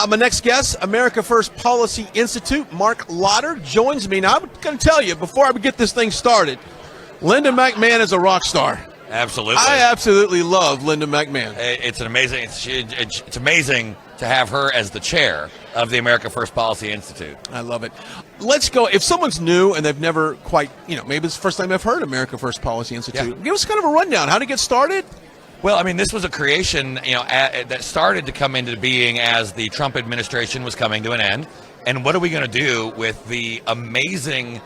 My next guest, America First Policy Institute, Marc joins me. Now, I'm going to tell you, before I get this thing started, Linda McMahon is a rock star. Absolutely. I absolutely love Linda McMahon. It's amazing to have her as the chair of the America First Policy Institute. I love it. Let's go. If someone's new and they've never quite, maybe it's the first time I've heard America First Policy Institute, give us kind of a rundown. How to get started? Well, I mean, this was a creation, that started to come into being as the Trump administration was coming to an end. And what are we going to do with the amazing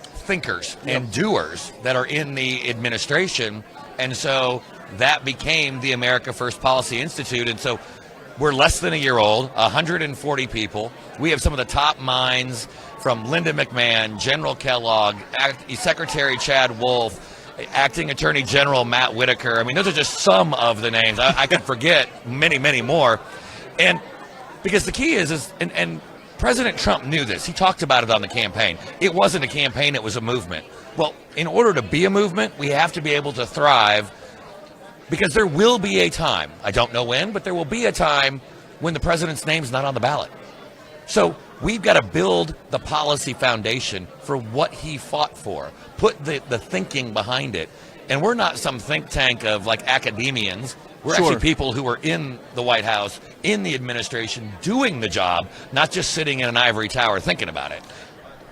thinkers and doers that are in the administration? And so that became the America First Policy Institute. And so we're less than a year old, 140 people. We have some of the top minds from Linda McMahon, General Kellogg, Secretary Chad Wolf, Acting Attorney General Matt Whitaker. I mean, those are just some of the names. I could forget many, many more. And because the key is and President Trump knew this. He talked about it on the campaign. It wasn't a campaign, it was a movement. Well, in order to be a movement, we have to be able to thrive, because there will be a time, I don't know when, but there will be a time when the president's name's not on the ballot. So we've got to build the policy foundation for what he fought for, put the thinking behind it. And we're not some think tank of like academians. We're actually people who are in the White House, in the administration, doing the job, not just sitting in an ivory tower thinking about it.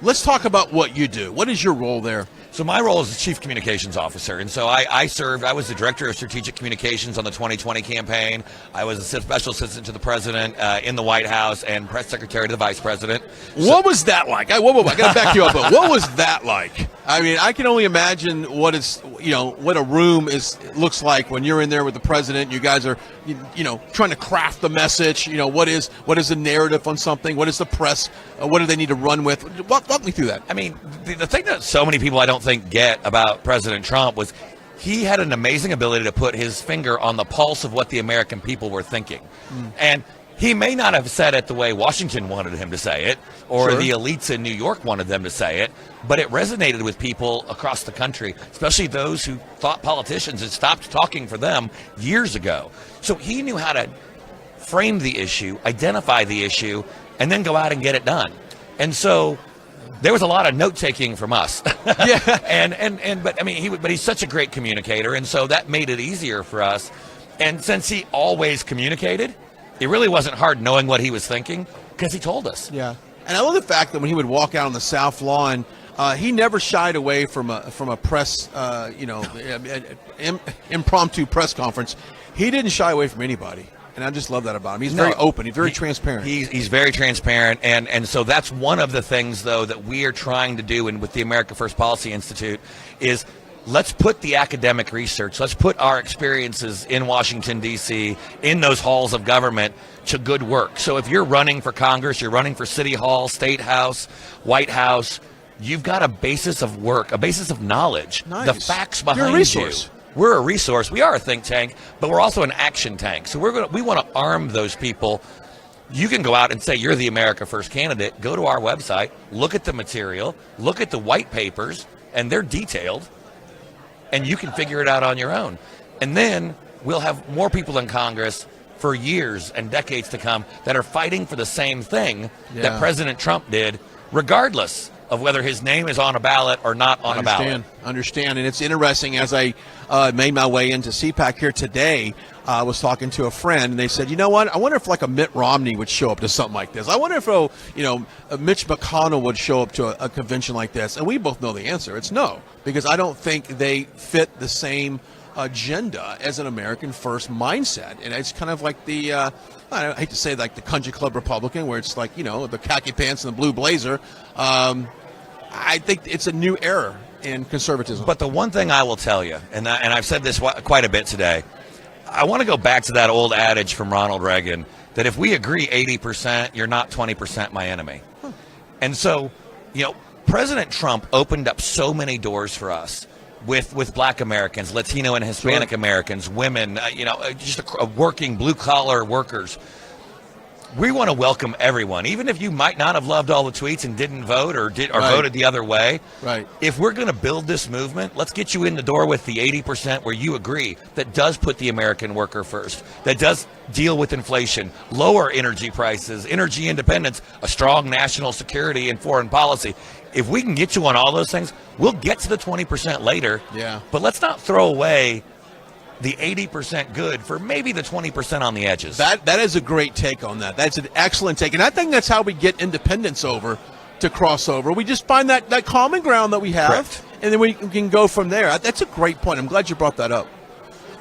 Let's talk about what you do. What is your role there? So my role is the Chief Communications Officer, and so I was the Director of Strategic Communications on the 2020 campaign. I was a Special Assistant to the President in the White House and Press Secretary to the Vice President. What was that like? I got to back you up. But what was that like? I mean, I can only imagine what a room looks like when you're in there with the president. You guys are, trying to craft the message. What is the narrative on something? What is the press? What do they need to run with? Walk me through that. I mean, the thing that so many people I don't think get about President Trump was he had an amazing ability to put his finger on the pulse of what the American people were thinking. And he may not have said it the way Washington wanted him to say it, or the elites in New York wanted them to say it, but it resonated with people across the country, especially those who thought politicians had stopped talking for them years ago. So he knew how to frame the issue, identify the issue, and then go out and get it done. And so there was a lot of note taking from us. But he's such a great communicator, and so that made it easier for us. And since he always communicated, it really wasn't hard knowing what he was thinking, because he told us. Yeah. And I love the fact that when he would walk out on the South Lawn, he never shied away from a press, impromptu press conference. He didn't shy away from anybody. And I just love that about him. He's very open. He's very transparent. He's very transparent. And so that's one of the things, though, that we are trying to do with the America First Policy Institute is let's put the academic research, let's put our experiences in Washington, D.C., in those halls of government to good work. So if you're running for Congress, you're running for City Hall, State House, White House, you've got a basis of work, a basis of knowledge, the facts behind You're a resource. you. We're a resource. We are a think tank, but we're also an action tank. So we want to arm those people. You can go out and say you're the America First candidate. Go to our website, look at the material, look at the white papers, and they're detailed, and you can figure it out on your own. And then we'll have more people in Congress for years and decades to come that are fighting for the same thing that President Trump did, regardless of whether his name is on a ballot or not on a ballot. Understand. And it's interesting, as I made my way into CPAC here today, I was talking to a friend, and they said, you know what, I wonder if like a Mitt Romney would show up to something like this. I wonder if, Mitch McConnell would show up to a convention like this. And we both know the answer. It's no, because I don't think they fit the same agenda as an American First mindset. And it's kind of like the I hate to say like the country club Republican, where it's like, the khaki pants and the blue blazer. I think it's a new era in conservatism. But the one thing I will tell you, and I've said this quite a bit today, I want to go back to that old adage from Ronald Reagan that if we agree 80%, you're not 20% my enemy. And so, President Trump opened up so many doors for us with Black Americans, Latino and Hispanic Americans, women, just working blue-collar workers. we want to welcome everyone, even if you might not have loved all the tweets and didn't vote or Right. voted the other way. Right. If we're going to build this movement, let's get you in the door with the 80% where you agree that does put the American worker first, that does deal with inflation, lower energy prices, energy independence, a strong national security and foreign policy. If we can get you on all those things, we'll get to the 20% later. Yeah. But let's not throw away the 80% good for maybe the 20% on the edges. That is a great take on that. That's an excellent take. And I think that's how we get independents over to crossover. We just find that common ground that we have, Correct. and then we can go from there. That's a great point. I'm glad you brought that up.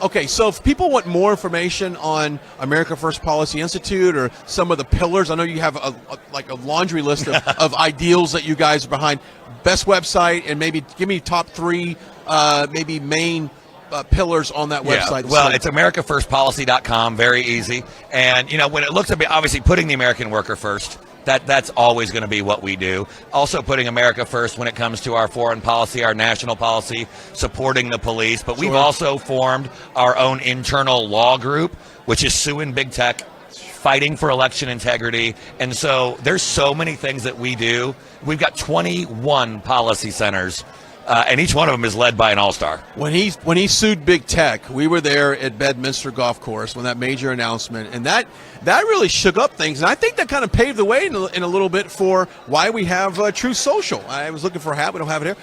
Okay, so if people want more information on America First Policy Institute or some of the pillars, I know you have a laundry list of ideals that you guys are behind. Best website, and maybe give me top three, maybe main pillars on that website. Yeah. Well, it's AmericaFirstPolicy.com, very easy. And, when it looks at me, obviously putting the American worker first, that's always going to be what we do. Also putting America first when it comes to our foreign policy, our national policy, supporting the police. But we've also formed our own internal law group, which is suing big tech, fighting for election integrity. And so there's so many things that we do. We've got 21 policy centers. And each one of them is led by an all-star. When he sued big tech, we were there at Bedminster Golf Course when that major announcement, and that really shook up things. And I think that kind of paved the way in a little bit for why we have Truth Social. I was looking for a hat. We don't have it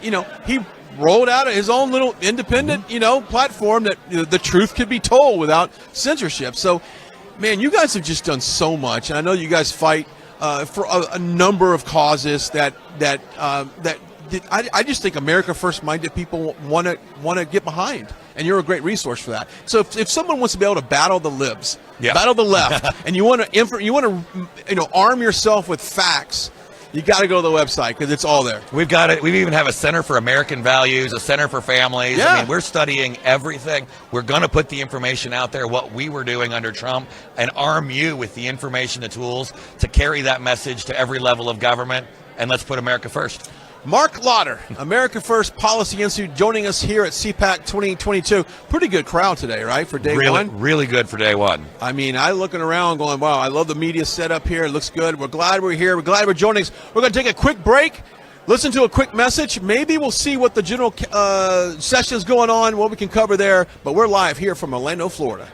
here. He rolled out his own little independent, platform that the truth could be told without censorship. So, man, you guys have just done so much, and I know you guys fight for a number of causes that I just think America First-minded people want to get behind, and you're a great resource for that. So if someone wants to be able to battle the libs, battle the left, and you want to arm yourself with facts, you got to go to the website because it's all there. We've got it. We even have a Center for American Values, a Center for Families. Yeah. I mean, we're studying everything. We're going to put the information out there, what we were doing under Trump, and arm you with the information, the tools to carry that message to every level of government. And let's put America first. Marc Lotter, America First Policy Institute, joining us here at CPAC 2022. Pretty good crowd today, right, for day one? Really good for day one. I mean, I'm looking around going, wow, I love the media setup here. It looks good. We're glad we're here. We're glad we're joining us. We're going to take a quick break, listen to a quick message. Maybe we'll see what the general session is going on, what we can cover there. But we're live here from Orlando, Florida.